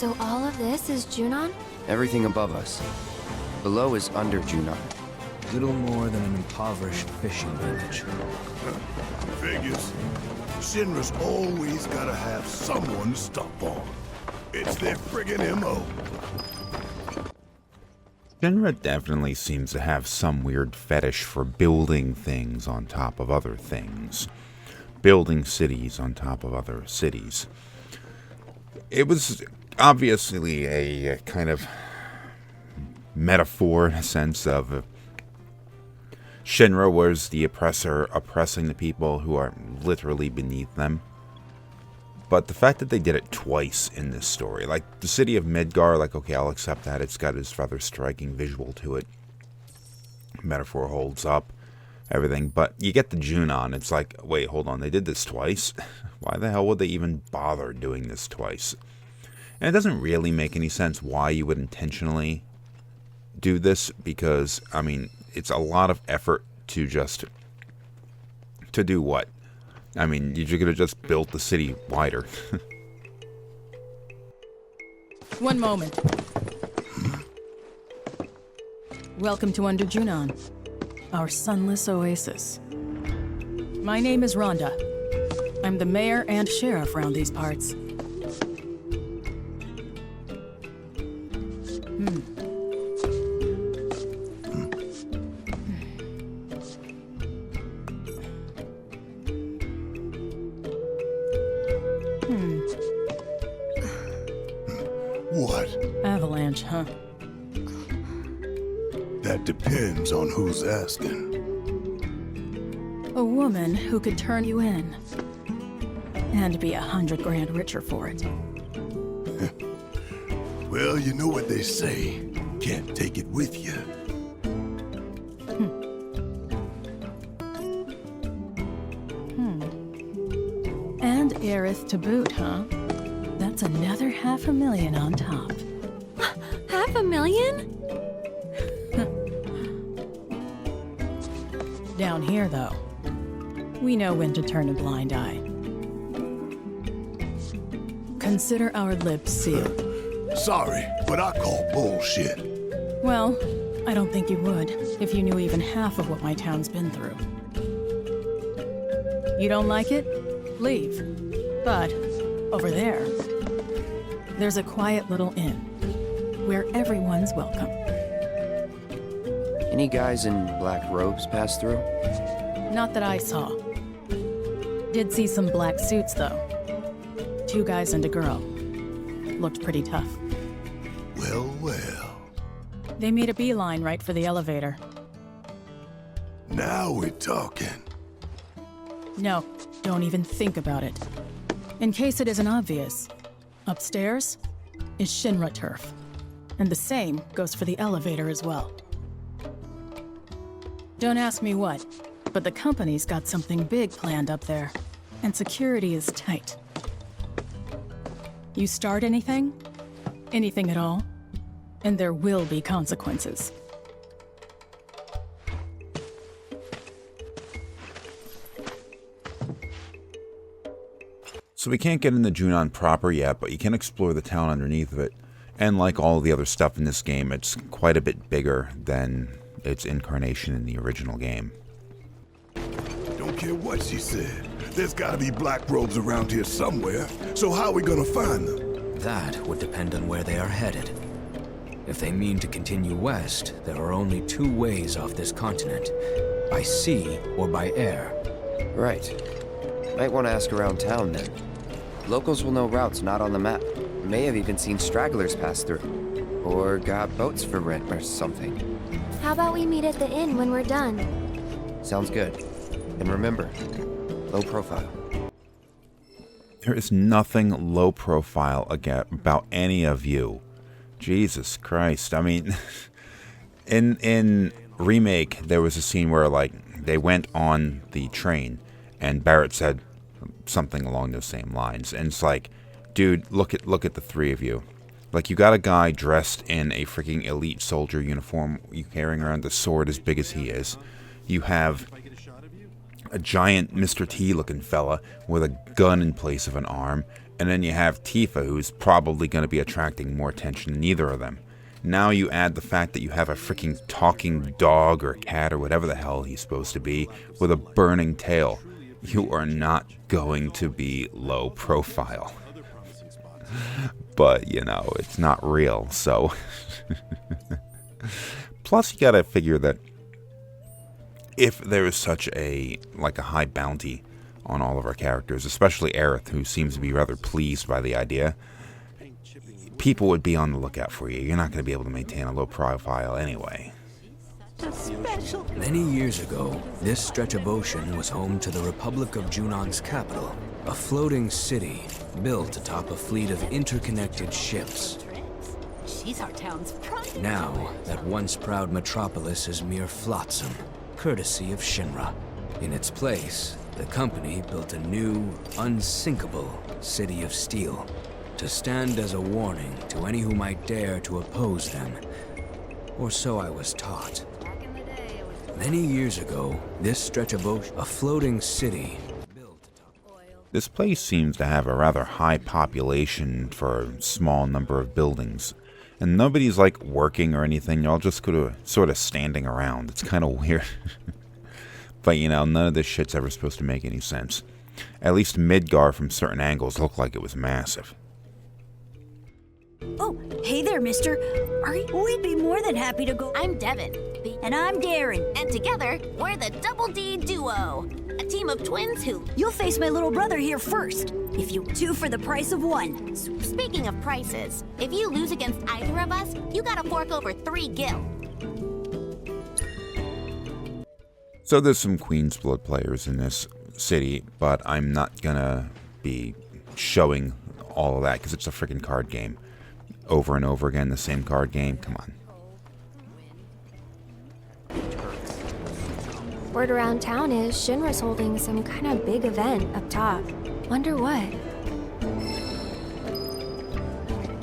So all of this is Junon? Everything above us. Below is under Junon. Little more than an impoverished fishing village. Figures. Shinra's always gotta have someone to stomp on. It's their friggin' MO. Shinra definitely seems to have some weird fetish for building things on top of other things. Building cities on top of other cities. It was obviously a kind of metaphor in a sense of Shinra was the oppressor oppressing the people who are literally beneath them. But the fact that they did it twice in this story, like the city of Midgar, like, okay, I'll accept that. It's got this rather striking visual to it. Metaphor holds up, everything. But you get the Junon, it's like, wait, hold on, they did this twice? Why the hell would they even bother doing this twice? And it doesn't really make any sense why you would intentionally do this, because, I mean, it's a lot of effort to just, to do what? I mean, you could have just built the city wider. One moment. Welcome to Under Junon, our sunless oasis. My name is Rhonda. I'm the mayor and sheriff around these parts. What? Avalanche, huh? That depends on who's asking. A woman who could turn you in. And be 100 grand richer for it. Well, you know what they say. Can't take it with you. And Aerith to boot, huh? That's another $500,000 on top. $500,000? Down here, though, we know when to turn a blind eye. Consider our lips sealed. Sorry, but I call bullshit. Well, I don't think you would if you knew even half of what my town's been through. You don't like it? Leave. But over there, there's a quiet little inn where everyone's welcome. Any guys in black robes pass through? Not that I saw. Did see some black suits, though. 2 guys and a girl. Looked pretty tough. Well, well. They made a beeline right for the elevator. Now we're talking. No, don't even think about it. In case it isn't obvious, upstairs is Shinra turf. And the same goes for the elevator as well. Don't ask me what, but the company's got something big planned up there, and security is tight. You start anything at all, and there will be consequences. So we can't get into Junon proper yet, but you can explore the town underneath of it. And like all the other stuff in this game, it's quite a bit bigger than its incarnation in the original game. Don't care what she said. There's gotta be black robes around here somewhere. So how are we gonna find them? That would depend on where they are headed. If they mean to continue west, there are only 2 ways off this continent. By sea or by air. Right. Might want to ask around town then. Locals will know routes not on the map. May have even seen stragglers pass through. Or got boats for rent or something. How about we meet at the inn when we're done? Sounds good. And remember, low profile. There is nothing low profile about any of you. Jesus Christ. I mean, in Remake, there was a scene where, like, they went on the train, and Barrett said something along those same lines. And it's like, dude, look at the 3 of you. Like, you got a guy dressed in a freaking elite soldier uniform, you carrying around a sword as big as he is. You have a giant Mr. T looking fella with a gun in place of an arm, And then you have Tifa, who's probably going to be attracting more attention than either of them. Now you add the fact that you have a freaking talking dog or cat or whatever the hell he's supposed to be with a burning tail. You are not going to be low profile. But, you know, it's not real, so... Plus, you gotta figure that if there is such a high bounty on all of our characters, especially Aerith, who seems to be rather pleased by the idea, people would be on the lookout for you. You're not going to be able to maintain a low profile anyway. Many years ago, this stretch of ocean was home to the Republic of Junon's capital, a floating city built atop a fleet of interconnected ships. She's our town's pride. Now, that once proud metropolis is mere flotsam, courtesy of Shinra. In its place, the company built a new, unsinkable city of steel, to stand as a warning to any who might dare to oppose them. Or so I was taught. Many years ago, this stretch of ocean, a floating city, built atop... This place seems to have a rather high population for a small number of buildings. And nobody's working or anything, you're all just sort of standing around. It's kind of weird. But, you know, none of this shit's ever supposed to make any sense. At least Midgar from certain angles looked like it was massive. Oh, hey there, mister. We'd be more than happy to go. I'm Devin. And I'm Darren. And together, we're the Double D Duo. A team of twins who... You'll face my little brother here first. If you two for the price of one. Speaking of prices, if you lose against either of us, you gotta fork over 3 gil. So there's some Queen's Blood players in this city, but I'm not gonna be showing all of that because it's a freaking card game. Over and over again, the same card game. Come on. Word around town is Shinra's holding some kind of big event up top. Wonder what?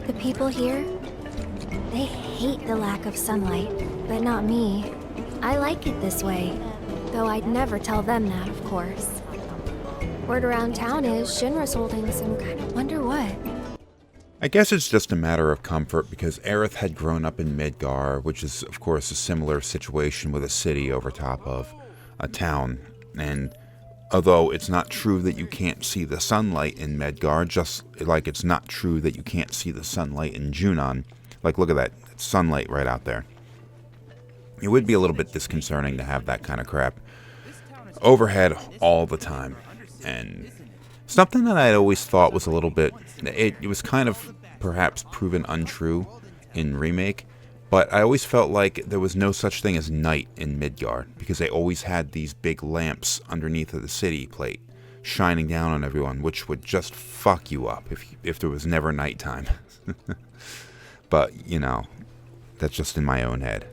The people here, they hate the lack of sunlight, but not me. I like it this way, though I'd never tell them that, of course. Word around town is Shinra's holding some kind of... Wonder what? I guess it's just a matter of comfort because Aerith had grown up in Midgar, which is, of course, a similar situation with a city over top of a town. And although it's not true that you can't see the sunlight in Midgar, just like it's not true that you can't see the sunlight in Junon. Like, look at that sunlight right out there. It would be a little bit disconcerting to have that kind of crap overhead all the time. And something that I'd always thought was a little bit... It was kind of perhaps proven untrue in Remake, but I always felt like there was no such thing as night in Midgard, because they always had these big lamps underneath of the city plate, shining down on everyone, which would just fuck you up if there was never nighttime. But, you know, that's just in my own head.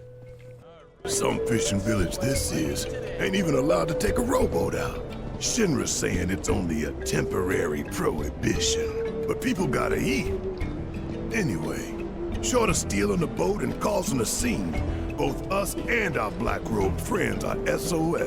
Some fishing village this is ain't even allowed to take a rowboat out. Shinra's saying it's only a temporary prohibition, but people gotta eat. Anyway, short of stealing a boat and causing a scene, both us and our black-robed friends are SOL.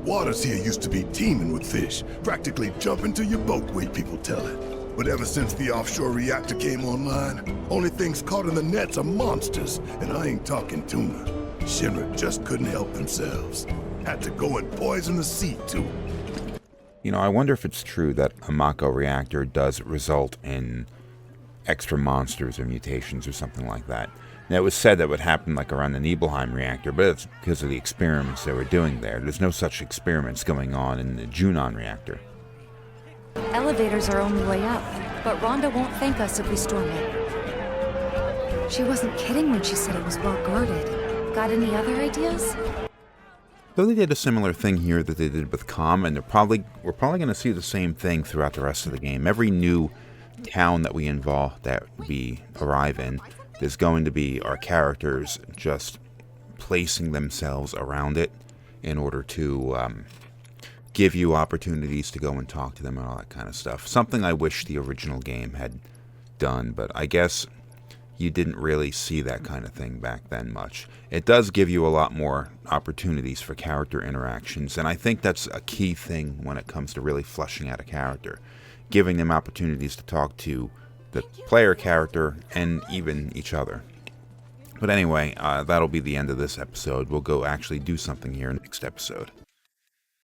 Waters here used to be teeming with fish, practically jumping to your boat, way people tell it. But ever since the offshore reactor came online, only things caught in the nets are monsters, and I ain't talking tuna. Shinra just couldn't help themselves. Had to go and poison the sea, too. You know, I wonder if it's true that a Mako reactor does result in extra monsters or mutations or something like that. Now, it was said that would happen like around the Nibelheim reactor, but it's because of the experiments they were doing there. There's no such experiments going on in the Junon reactor. Elevators are only way up, but Rhonda won't thank us if we storm it. She wasn't kidding when she said it was well guarded. Got any other ideas? Though they did a similar thing here that they did with Calm, and we're probably going to see the same thing throughout the rest of the game. Every new town that we arrive in, there's going to be our characters just placing themselves around it in order to give you opportunities to go and talk to them and all that kind of stuff. Something I wish the original game had done, but I guess you didn't really see that kind of thing back then much. It does give you a lot more opportunities for character interactions, and I think that's a key thing when it comes to really fleshing out a character. giving them opportunities to talk to the player character and even each other. But anyway, that'll be the end of this episode. We'll go actually do something here in the next episode.